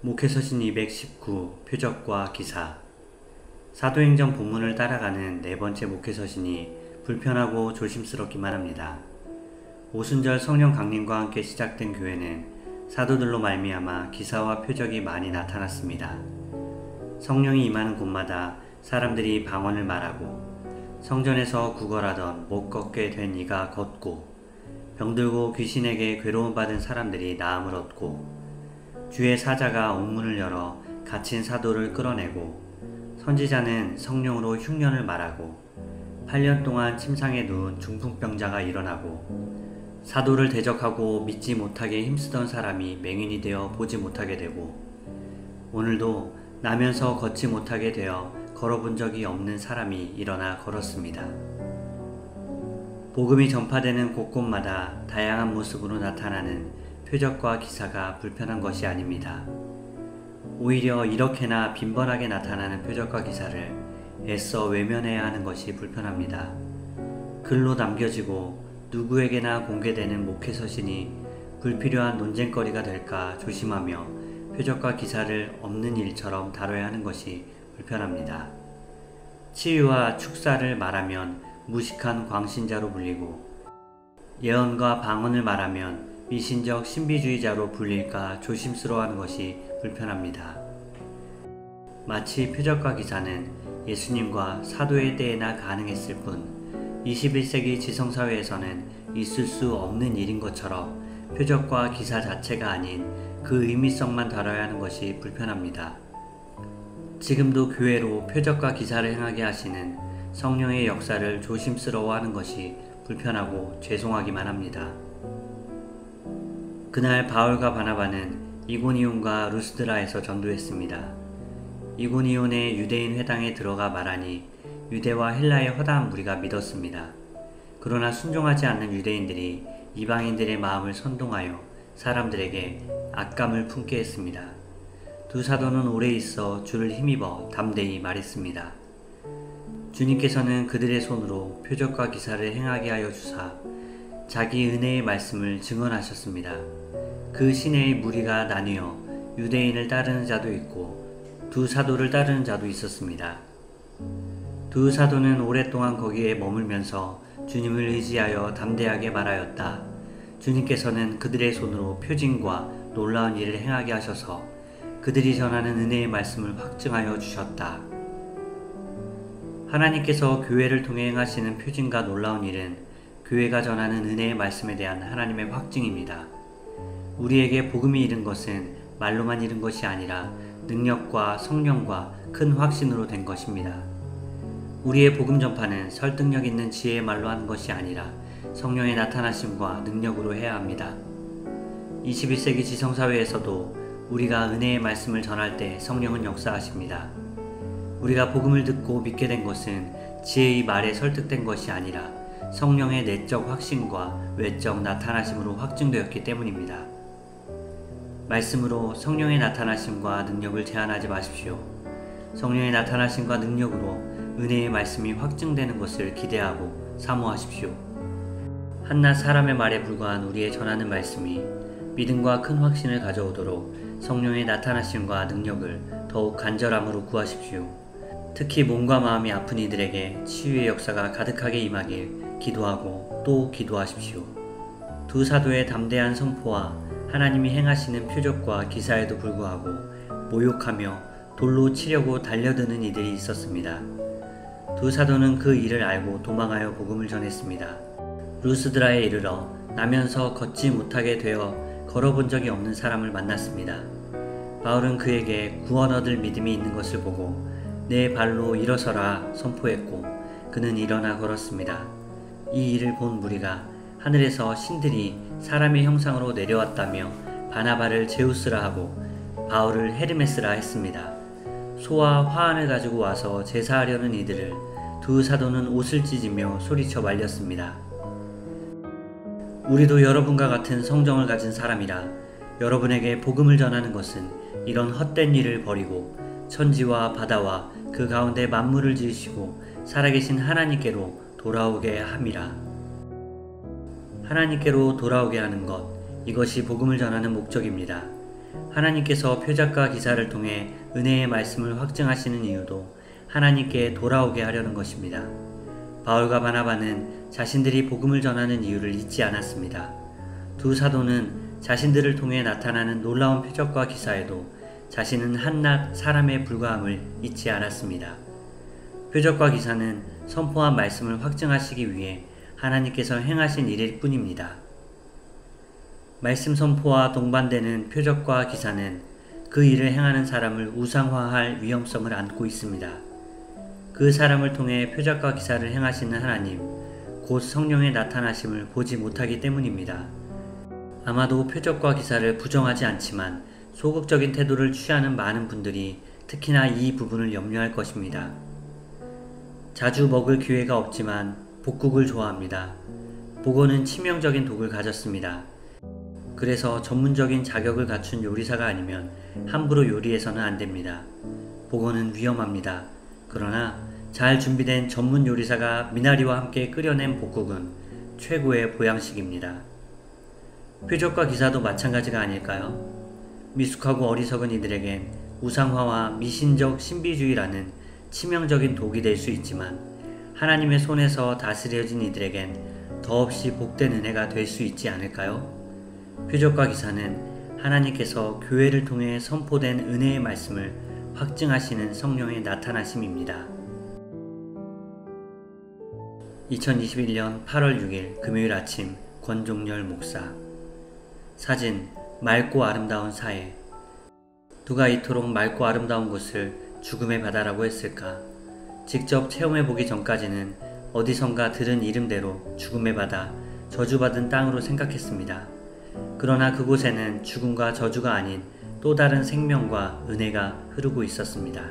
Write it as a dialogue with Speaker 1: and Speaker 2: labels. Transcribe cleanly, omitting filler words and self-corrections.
Speaker 1: 목회서신 219 표적과 기사. 사도행전 본문을 따라가는 네 번째 목회서신이 불편하고 조심스럽기만 합니다. 오순절 성령 강림과 함께 시작된 교회는 사도들로 말미암아 기사와 표적이 많이 나타났습니다. 성령이 임하는 곳마다 사람들이 방언을 말하고, 성전에서 구걸하던 못 걷게 된 이가 걷고, 병들고 귀신에게 괴로움받은 사람들이 나음을 얻고, 주의 사자가 옥문을 열어 갇힌 사도를 끌어내고, 선지자는 성령으로 흉년을 말하고, 8년 동안 침상에 누운 중풍병자가 일어나고, 사도를 대적하고 믿지 못하게 힘쓰던 사람이 맹인이 되어 보지 못하게 되고, 오늘도 나면서 걷지 못하게 되어 걸어본 적이 없는 사람이 일어나 걸었습니다. 복음이 전파되는 곳곳마다 다양한 모습으로 나타나는 표적과 기사가 불편한 것이 아닙니다. 오히려 이렇게나 빈번하게 나타나는 표적과 기사를 애써 외면해야 하는 것이 불편합니다. 글로 남겨지고 누구에게나 공개되는 목회서신이 불필요한 논쟁거리가 될까 조심하며 표적과 기사를 없는 일처럼 다뤄야 하는 것이 불편합니다. 치유와 축사를 말하면 무식한 광신자로 불리고, 예언과 방언을 말하면 미신적 신비주의자로 불릴까 조심스러워하는 것이 불편합니다. 마치 표적과 기사는 예수님과 사도의 때에나 가능했을 뿐 21세기 지성사회에서는 있을 수 없는 일인 것처럼 표적과 기사 자체가 아닌 그 의미성만 다뤄야 하는 것이 불편합니다. 지금도 교회로 표적과 기사를 행하게 하시는 성령의 역사를 조심스러워하는 것이 불편하고 죄송하기만 합니다. 그날 바울과 바나바는 이고니온과 루스드라에서 전도했습니다. 이고니온의 유대인 회당에 들어가 말하니 유대와 헬라의 허다한 무리가 믿었습니다. 그러나 순종하지 않는 유대인들이 이방인들의 마음을 선동하여 사람들에게 악감을 품게 했습니다. 두 사도는 오래 있어 주를 힘입어 담대히 말했습니다. 주님께서는 그들의 손으로 표적과 기사를 행하게 하여 주사 자기 은혜의 말씀을 증언하셨습니다. 그 시내의 무리가 나뉘어 유대인을 따르는 자도 있고 두 사도를 따르는 자도 있었습니다. 두 사도는 오랫동안 거기에 머물면서 주님을 의지하여 담대하게 말하였다. 주님께서는 그들의 손으로 표징과 놀라운 일을 행하게 하셔서 그들이 전하는 은혜의 말씀을 확증하여 주셨다. 하나님께서 교회를 통해 행하시는 표징과 놀라운 일은 교회가 전하는 은혜의 말씀에 대한 하나님의 확증입니다. 우리에게 복음이 이른 것은 말로만 이른 것이 아니라 능력과 성령과 큰 확신으로 된 것입니다. 우리의 복음 전파는 설득력 있는 지혜의 말로 하는 것이 아니라 성령의 나타나심과 능력으로 해야 합니다. 21세기 지성사회에서도 우리가 은혜의 말씀을 전할 때 성령은 역사하십니다. 우리가 복음을 듣고 믿게 된 것은 지혜의 말에 설득된 것이 아니라 성령의 내적 확신과 외적 나타나심으로 확증되었기 때문입니다. 말씀으로 성령의 나타나심과 능력을 제한하지 마십시오. 성령의 나타나심과 능력으로 은혜의 말씀이 확증되는 것을 기대하고 사모하십시오. 한낱 사람의 말에 불과한 우리의 전하는 말씀이 믿음과 큰 확신을 가져오도록 성령의 나타나심과 능력을 더욱 간절함으로 구하십시오. 특히 몸과 마음이 아픈 이들에게 치유의 역사가 가득하게 임하길 기도하고 또 기도하십시오. 두 사도의 담대한 선포와 하나님이 행하시는 표적과 기사에도 불구하고 모욕하며 돌로 치려고 달려드는 이들이 있었습니다. 두 사도는 그 일을 알고 도망하여 복음을 전했습니다. 루스드라에 이르러 나면서 걷지 못하게 되어 걸어본 적이 없는 사람을 만났습니다. 바울은 그에게 구원 얻을 믿음이 있는 것을 보고 내 발로 일어서라 선포했고 그는 일어나 걸었습니다. 이 일을 본 무리가 하늘에서 신들이 사람의 형상으로 내려왔다며 바나바를 제우스라 하고 바울을 헤르메스라 했습니다. 소와 화환을 가지고 와서 제사하려는 이들을 두 사도는 옷을 찢으며 소리쳐 말렸습니다. 우리도 여러분과 같은 성정을 가진 사람이라 여러분에게 복음을 전하는 것은 이런 헛된 일을 버리고 천지와 바다와 그 가운데 만물을 지으시고 살아계신 하나님께로 돌아오게 함이라. 하나님께로 돌아오게 하는 것, 이것이 복음을 전하는 목적입니다. 하나님께서 표적과 기사를 통해 은혜의 말씀을 확증하시는 이유도 하나님께 돌아오게 하려는 것입니다. 바울과 바나바는 자신들이 복음을 전하는 이유를 잊지 않았습니다. 두 사도는 자신들을 통해 나타나는 놀라운 표적과 기사에도 자신은 한낱 사람에 불과함을 잊지 않았습니다. 표적과 기사는 선포한 말씀을 확증하시기 위해 하나님께서 행하신 일일 뿐입니다. 말씀 선포와 동반되는 표적과 기사는 그 일을 행하는 사람을 우상화할 위험성을 안고 있습니다. 그 사람을 통해 표적과 기사를 행하시는 하나님, 곧 성령의 나타나심을 보지 못하기 때문입니다. 아마도 표적과 기사를 부정하지 않지만 소극적인 태도를 취하는 많은 분들이 특히나 이 부분을 염려할 것입니다. 자주 먹을 기회가 없지만 복국을 좋아합니다. 복어는 치명적인 독을 가졌습니다. 그래서 전문적인 자격을 갖춘 요리사가 아니면 함부로 요리해서는 안 됩니다. 복어는 위험합니다. 그러나 잘 준비된 전문 요리사가 미나리와 함께 끓여낸 복국은 최고의 보양식입니다. 표적과 기사도 마찬가지가 아닐까요? 미숙하고 어리석은 이들에겐 우상화와 미신적 신비주의라는 치명적인 독이 될 수 있지만 하나님의 손에서 다스려진 이들에겐 더없이 복된 은혜가 될 수 있지 않을까요? 표적과 기사는 하나님께서 교회를 통해 선포된 은혜의 말씀을 확증하시는 성령의 나타나심입니다. 2021년 8월 6일 금요일 아침 권종열 목사. 사진, 맑고 아름다운 사해. 누가 이토록 맑고 아름다운 곳을 죽음의 바다라고 했을까? 직접 체험해보기 전까지는 어디선가 들은 이름대로 죽음의 바다, 저주받은 땅으로 생각했습니다. 그러나 그곳에는 죽음과 저주가 아닌 또 다른 생명과 은혜가 흐르고 있었습니다.